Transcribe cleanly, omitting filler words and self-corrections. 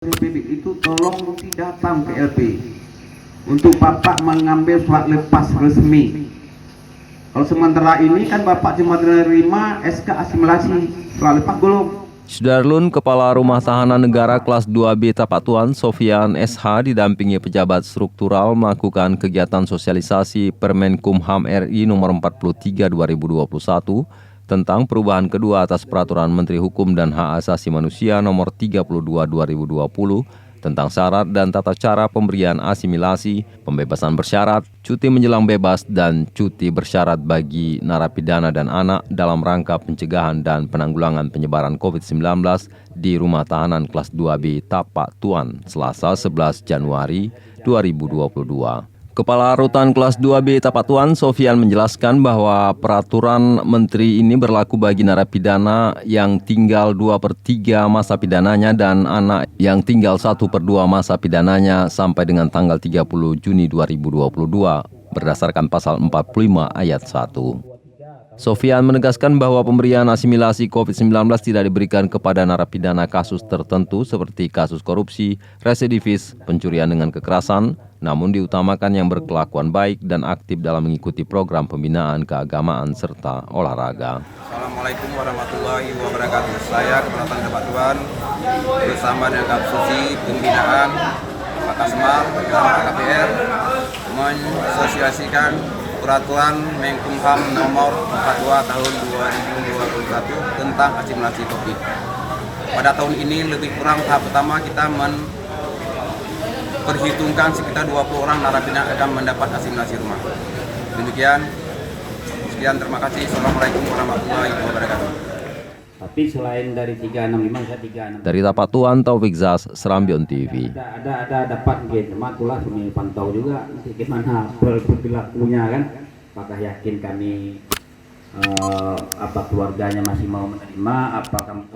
LPB itu tolong datang ke LP untuk Bapak mengambil surat lepas resmi. Kalau sementara ini kan Bapak cuma menerima SK asimilasi, surat lepas belum. Sudarlun, Kepala Rumah Tahanan Negara kelas 2B Tapatuan, Sofian SH didampingi pejabat struktural melakukan kegiatan sosialisasi Permenkumham RI nomor 43 2021 tentang perubahan kedua atas Peraturan Menteri Hukum dan Hak Asasi Manusia nomor 32 2020 tentang syarat dan tata cara pemberian asimilasi, pembebasan bersyarat, cuti menjelang bebas, dan cuti bersyarat bagi narapidana dan anak dalam rangka pencegahan dan penanggulangan penyebaran COVID-19 di Rumah Tahanan Kelas 2B Tapatuan, Selasa 11 Januari 2022. Kepala Rutan Kelas 2B Tapatuan, Sofian, menjelaskan bahwa peraturan menteri ini berlaku bagi narapidana yang tinggal 2/3 masa pidananya dan anak yang tinggal 1/2 masa pidananya sampai dengan tanggal 30 Juni 2022 berdasarkan pasal 45 ayat 1. Sofian menegaskan bahwa pemberian asimilasi COVID-19 tidak diberikan kepada narapidana kasus tertentu seperti kasus korupsi, residivis, pencurian dengan kekerasan, namun diutamakan yang berkelakuan baik dan aktif dalam mengikuti program pembinaan keagamaan serta olahraga. Assalamualaikum warahmatullahi wabarakatuh. Saya Kepala Rutan Tapatuan bersama dengan Kapsusi Pembinaan Pak Kasmar dan KPR mensosialisasikan Peraturan Menkumham nomor 42 tahun 2021 tentang asimilasi COVID. Pada tahun ini lebih kurang tahap pertama kita perhitungkan sekitar 20 orang narapidana akan mendapat asimilasi rumah. Demikian, sekian, terima kasih. Assalamualaikum warahmatullahi wabarakatuh. Tapi selain dari 365 saya 36. Dari Tapatuan, Taufik Zas, Serambion TV. Ada dapat gitu, matulah kami pantau juga nanti gimana perilakunya kan. Apakah yakin kami apa keluarganya masih mau menerima, apakah